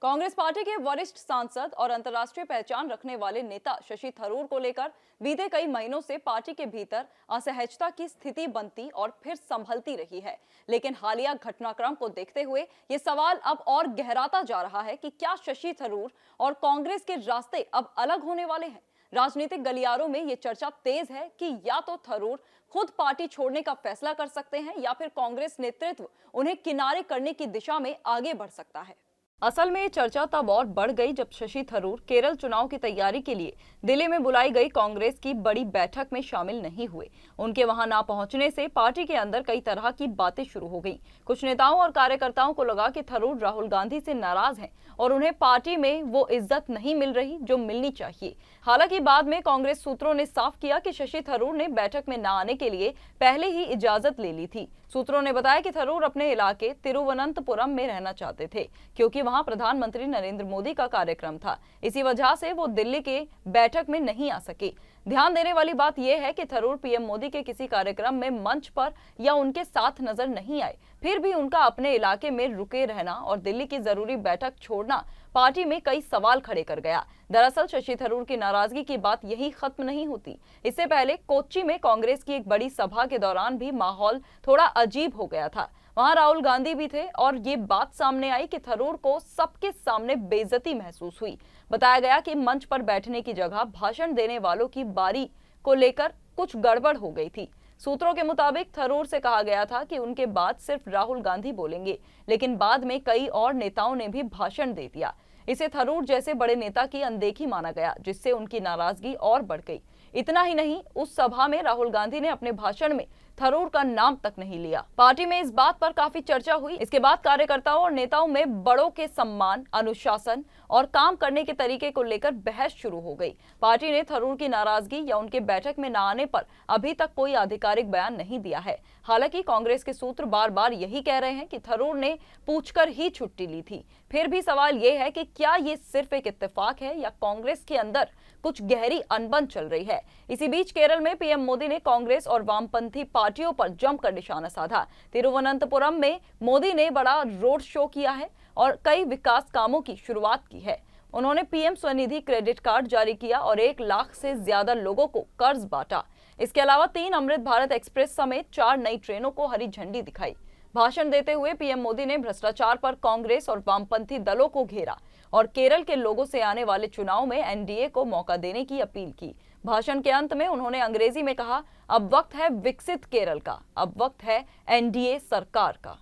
Congress party के वरिष्ठ सांसद और अंतर्राष्ट्रीय पहचान रखने वाले नेता शशि थरूर को लेकर बीते कई महीनों से पार्टी के भीतर असहजता की स्थिति बनती और फिर संभलती रही है। लेकिन हालिया घटनाक्रम को देखते हुए ये सवाल अब और गहराता जा रहा है कि क्या शशि थरूर और कांग्रेस के रास्ते अब अलग होने वाले हैं। राजनीतिक गलियारों में ये चर्चा तेज है कि या तो थरूर खुद पार्टी छोड़ने का फैसला कर सकते हैं या फिर कांग्रेस नेतृत्व उन्हें किनारे करने की दिशा में आगे बढ़ सकता है। असल में ये चर्चा तब और बढ़ गई जब शशि थरूर केरल चुनाव की तैयारी के लिए दिल्ली में बुलाई गई कांग्रेस की बड़ी बैठक में शामिल नहीं हुए। उनके वहां ना पहुंचने से पार्टी के अंदर कई तरह की बातें शुरू हो गईं। कुछ नेताओं और कार्यकर्ताओं को लगा कि थरूर राहुल गांधी से नाराज हैं और उन्हें पार्टी में वो इज्जत नहीं मिल रही जो मिलनी चाहिए। हालांकि बाद में कांग्रेस सूत्रों ने साफ किया कि शशि थरूर ने बैठक में न आने के लिए पहले ही इजाजत ले ली थी। सूत्रों ने बताया कि थरूर अपने इलाके तिरुवनंतपुरम में रहना चाहते थे क्योंकि वहां प्रधानमंत्री नरेंद्र मोदी का कार्यक्रम था। इसी वजह से वो दिल्ली के बैठक में नहीं आ सके। ध्यान देने वाली बात यह है कि थरूर पीएम मोदी के किसी कार्यक्रम में मंच पर या उनके साथ नजर नहीं आए। फिर भी उनका अपने इलाके में रुके रहना और दिल्ली की जरूरी बैठक छोड़ना पार्टी में कई सवाल खड़े कर गया। दरअसल शशि थरूर की नाराजगी की बात यही खत्म नहीं होती। इससे पहले कोच्चि में कांग्रेस की एक बड़ी सभा के दौरान भी माहौल थोड़ा अजीब हो गया था। वहां राहुल गांधी भी थे और ये बात सामने आई कि थरूर को सबके सामने बेइज्जती महसूस हुई। बताया गया कि मंच पर बैठने की जगह भाषण देने वालों की बारी को लेकर कुछ गड़बड़ हो गई थी। सूत्रों के मुताबिक थरूर से कहा गया था कि उनके बाद सिर्फ राहुल गांधी बोलेंगे, लेकिन बाद में कई और नेताओं ने भी भाषण दे दिया। इसे थरूर जैसे बड़े नेता की अनदेखी माना गया, जिससे उनकी नाराजगी और बढ़ गई। इतना ही नहीं, उस सभा में राहुल गांधी ने अपने भाषण में थरूर का नाम तक नहीं लिया। पार्टी में इस बात पर काफी चर्चा हुई। इसके बाद कार्यकर्ताओं और नेताओं में बड़ों के सम्मान, अनुशासन और काम करने के तरीके को लेकर बहस शुरू हो गई। पार्टी ने थरूर की नाराजगी या उनके बैठक में न आने पर अभी तक कोई आधिकारिक बयान नहीं दिया है। हालांकि कांग्रेस के सूत्र बार बार यही कह रहे हैं कि थरूर ने पूछकर ही छुट्टी ली थी। फिर भी सवाल ये है कि क्या ये सिर्फ एक इत्तेफाक है या कांग्रेस के अंदर कुछ गहरी अनबन चल रही है। इसी बीच केरल में पीएम मोदी ने कांग्रेस और वामपंथी पार्टियों पर जमकर निशाना साधा। तिरुवनंतपुरम में मोदी ने बड़ा रोड शो किया है और कई विकास कामों की शुरुआत की है। उन्होंने पीएम स्वनिधि क्रेडिट कार्ड जारी किया और 1 लाख से ज्यादा लोगों को कर्ज बांटा। इसके अलावा 3 अमृत भारत एक्सप्रेस समेत 4 नई ट्रेनों को हरी झंडी दिखाई। भाषण देते हुए पीएम मोदी ने भ्रष्टाचार पर कांग्रेस और वामपंथी दलों को घेरा और केरल के लोगों से आने वाले चुनाव में एनडीए को मौका देने की अपील की। भाषण के अंत में उन्होंने अंग्रेजी में कहा, अब वक्त है विकसित केरल का, अब वक्त है एनडीए सरकार का।